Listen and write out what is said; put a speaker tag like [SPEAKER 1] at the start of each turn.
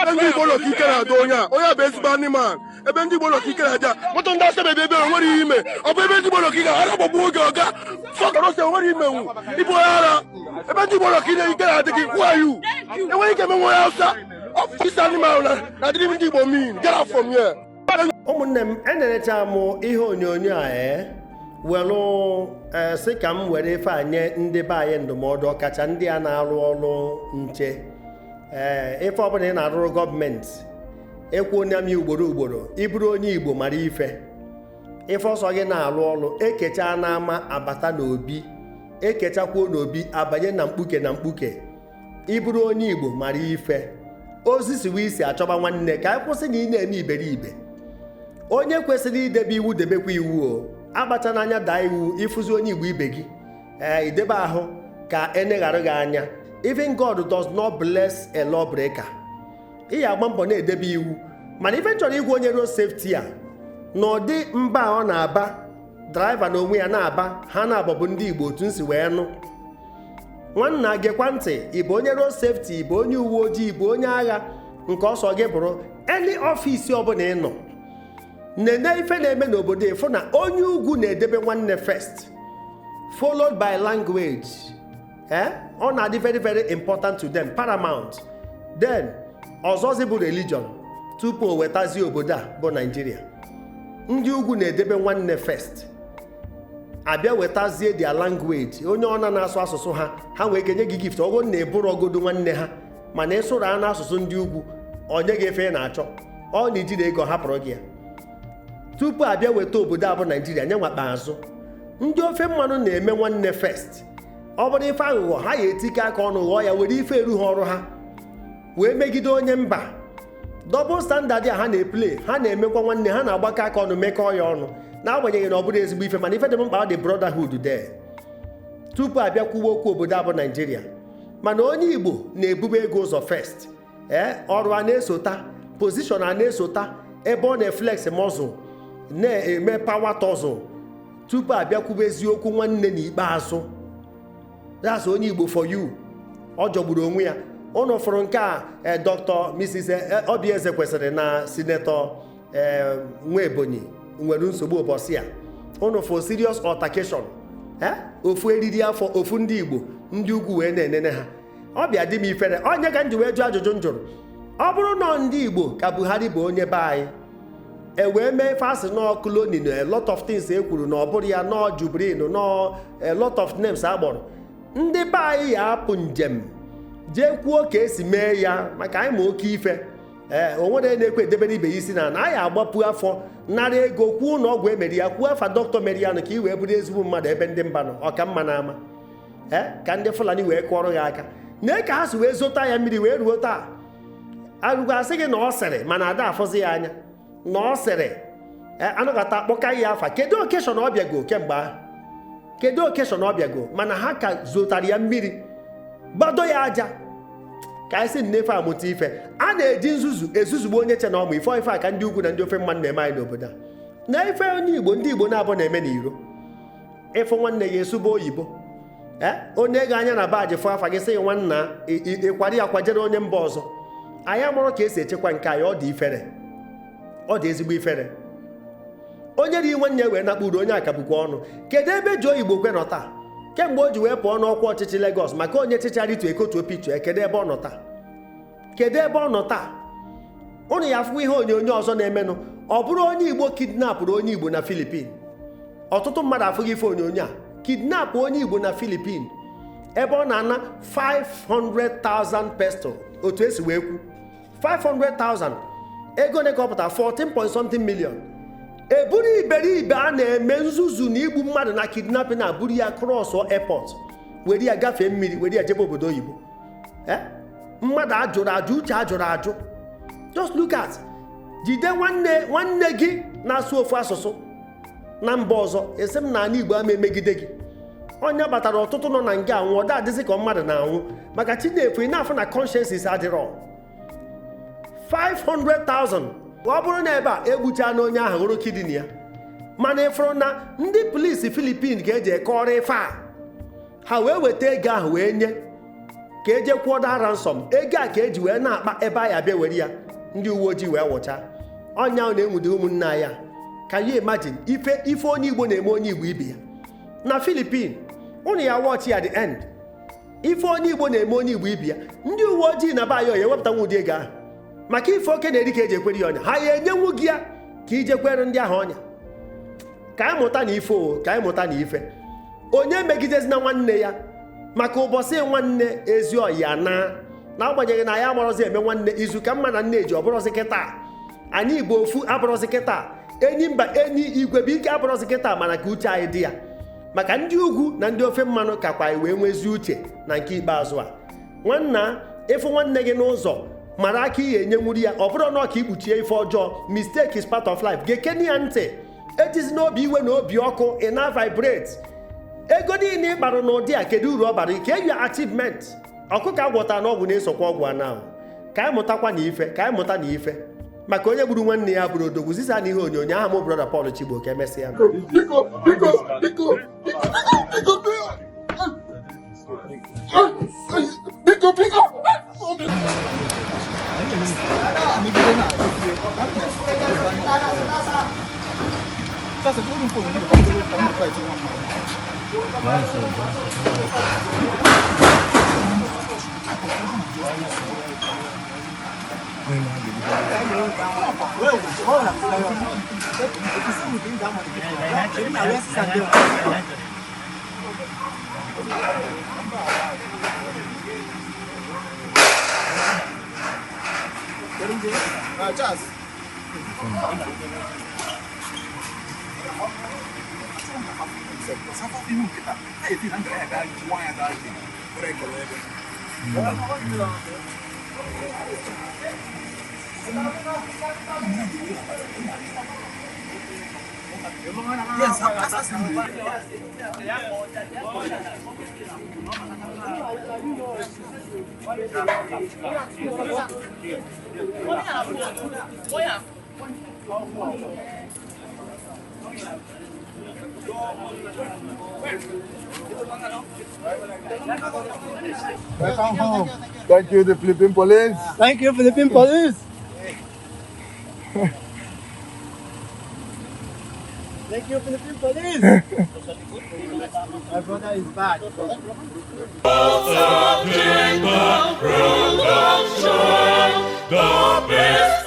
[SPEAKER 1] Ndi Igbo lọ kike na do onye be ezigbo animal ebe Ndi Igbo lọ kike na ja moto nda se bebe nwere ime ọ bụ ebe Ndi Igbo lọ kike ara gbogbo oge oga fọkọrọ se nwere ime wu ibo ara ebe Ndi Igbo lọ kike na adịghị who are you enweghị ike menwe ya ọsa of this animal na dịrị Ndi Igbo mean get out from here.
[SPEAKER 2] Ụmụnne m enerecha m ihe onyonyo a welu sị ka m were ife anye ndị be anyị ndụmọdụ ọkacha ndị a na-arụ ọrụ nche ife ọbụla ị na-arụrụ gọọmenti ekwu onye m ugboro ịbụrụ onye Igbo mara ife ọsọ gị na-arụ ọrụ ekecha n'ama abata n'obi ekechakwuo n'obi abanye na mkpuke ịbụrụ onye Igbo mara ife ozi siwe isi achọba nwanne ka anyị kwụsị na ị na-eme iberibe onye kwesịrị idebe iwu debekwa iwu o agbacha n'anya daa iwu ịfụzi onye Igbo ibe gị idebe ahụ ka eneghara gị anya. Even God does not bless a lawbreaker. Ị agba mbọ na-edebe iwu mana ife chọrọ igwe onye road safety a n'ụdị mba ọ na-aba draiva na onwe ya na-aba ha na-abọbụ ndị Igbo otu nsi wee nụ nwanna gekwa ntị ịbụ onye road safety ịbụ onye uwe ojii ịbụ onye agha nke ọsọ gị bụrụ any ọfisi ọbụla ị nọ nene ife na-eme n'obodo ịfụ na onye ugwu na-edebe nwanne first followed by language ọ na-adị very very important to them, paramount, then ọzọzi bụ religion tupu o wetazie obodo a bụ Nigeria. Ndị ugwu na-edebe nwanne first abịa wetazie their language onye ọ na-asụ asụsụ ha nwee kenye gị gift ọgwụ na eburu ogodo nwanne ha mana ịsụrụ ha n'asụsụ ndị ugwu onye ga-efe na-achọ ọ na ijiri ego hapụrụ gị ya tupu abịa weta obodo a bụ Nigeria nye nwakpa azụ. Ndị ofe mmanụ na-eme nwanne first ọ bụrụ ife aghụghọ ha ya etike aka ọnụ ghọọ ya were ife eru ha ọrụ ha wee megide onye mba. Double standard a ha na-eple ha na-emekwa nwanne ha na-agbakọ aka ọnụ mekọọ ya ọnụ n'agbanyeghị na ọ bụrụ ezigbo ife mana ife dị mkpa dị brotherhood there tupu abịa kwuwe okwu obodo a bụ Nigeria. Mana onye Igbo na-ebube ego ụzọ first ọrụ a na-esota position a na-esota ebe ọ na-eflex muscle na-eme power tussle tupu abịa kwube eziokwu nwanne n'ikpeazụ. That's onye Igbo for you. Ọ jọgburu onwe ya. Ụnụ fụrụ nke a Dr. Mrs. Obieze kwesịrị na Senator nwa Ebonyi nwere nsogbu ụbọchị a. Ụnụ fụrụ serious altercation. Ofu eriri afọ ofu ndị Igbo ndị ugwu wee na-enene ha. Ọ bịa dị m ifere onye ka m ji wee jụọ ajụjụ njụrụ. Ọ bụrụ na ndị Igbo ka Buhari bụ onye be anyị wee mee fasị nọ koloni na a lot of things kwuru na ọ bụrụ ya nọ Jubrin nọ a lot of names agbọrọ. Ndị be anyị ya apụ njem jee kwuo ka esi mee ya maka anyị ma oke ife onwere na-ekwe edebere ibe ya isi na anyị agbapụ afọ nara ego kwuo na ọgwụ emeri ya kwuo afa dọkịta meri ya nụ ka i wee bụrụ ezigbo mmadụ ebe ndị mba nọ ọka mma na ama ka ndị Fulani wee kụọrọ ya aka na ka ha si wee zota ya mmiri wee ruo taa arụgo asị gị na ọ sịrị mana ada afọzi ya anya na ọ sịrị anụgata akpọka ya afa kedu okeshọn ọ bịago kemgbe ahụ kedu okeshọn ọ bịago mana ha ka zotara ya mmiri gbado ya aja ka anyị si nnefe amụta ife a na-eji nzuzu ezuzugbo onye che na ọmụ ife a ka ndị ugwu na ndị ofe mmanụ na-eme anyị n'obodo a na ife onye Igbo ndị Igbo na-abụ na-eme n'iro ịfụ nwanne ya esubo oyibo onye ego anya na baji fụ afa gị sị nwanna ịkwari ya kwajere onye mba ọzọ. Anyị amụrụ ka esi echekwa nke anyị ọ dị ifere ọ dị ezigbo ifere onye ri nwanne wee nakpuru onye akabukwa ọnụ. Kedu ebe ji Igbo kwe nọ taa kemgbe o ji wee pụọ n'ọkwa ọchịchị Lagos maka onye chịchara itu ekotuo pitu kedu ebe ọ nọ taa kedu ebe ọ nọ taa ụnụ ya afụ ihe onyonyo ọzọ na-emenụ ọ bụrụ onye Igbo kidnapụrụ onye Igbo na Philippines. Ọtụtụ mmadụ afụghị ife onyonyo a kidnap onye Igbo na Philippines ebe ọ na-ana 500,000 peso otu esi wee kwu 500,000 ego na-ekọpụta 14 million. Eburu iberibe a na-eme nzuzu na igbu mmadụ na kidnapping na abụrụ ya cross airport were ya gafee mmiri were ya jebe obodo oyibo. Mmadụ ajụrụ ajụ uche ajụrụ ajụ. Just look at jide nwanne gị na-asụ ofu asụsụ na mba ọzọ esi m na ala Igbo ama emegide gị onye batara ọtụtụ nọ na nga anwụ ọda adịzị ka mmadụ na-anwụ maka Chinefu ị na-afụ na consciences adịrọ 500,000 ọ bụrụ na ebe a egbucha na onye ahụ hụrụ kidney ya mana ịfụrụ na ndị polisi Philippines ga-eji ekọrọ ife a ha wee weta ego ahụ wee nye ka eje kwụọ ransom ego a ka eji wee na-akpa ebe a ya bịa were ya ndị uwe ojii wee wụcha ọnya ahụ na-enwude ụmụnne ya. Ka you imagine ife onye Igbo na-eme onye Igbo ibe ya na Philippines. Ụnụ ya watch ya at the end ife onye Igbo na-eme onye Igbo ibe ya. Ndị uwe ojii na bayo ya ewepụta nwụdị ego ahụ maka ife oke na-eri ka eji ekwere ya ọnya ha ya enyenwu gị ya ka ije kwere ndị ahụ ọnya. Ka anyị mụta na ife ka anyị mụta na ife onye megidezina nwanne ya maka ụbọchị nwanne ezi ọya na-agbanyeghị na ya agbọrọzi eme nwanne izu ka mma na nne eji ọbụrọzi kịta anyị Igbo ofu abụrọzi kịta enyi mba enyi igwe bụ ike abụrọzi kịta mana ka uche anyị dị ya maka ndị ugwu na ndị ofe mmanụ kakwa anyị wee nwezi uche na nke ikpeazụ a. Nwanna ịfụ nwanne gị n'ụzọ mara aka ihe enyenwuri ya ọ bụrụ na ọ ka ikpuchie ife ọjọọ. Mistake is part of life. Gekeni ya ntị etizi n'obi iwe na obi ọkụ ị na vibrate. Ego niile ị gbarụ n'ụdị a kedu uru ọ bara ike eyi achievement ọkụkọ agwọta n'ọgwụ na-esokwa ọgwụ a na ka anyị mụtakwa na ife ka anyị mụta na ife maka onye gburu nwanne ya bụrụ odogwu zisa na ihe onyonyo aha m brọda Paul Chigbo ka emesịa.
[SPEAKER 3] Welcome home. Thank you, the Philippine police.
[SPEAKER 4] Thank you, Philippine police. Thank you, Philippine police. My brother is back.
[SPEAKER 5] The best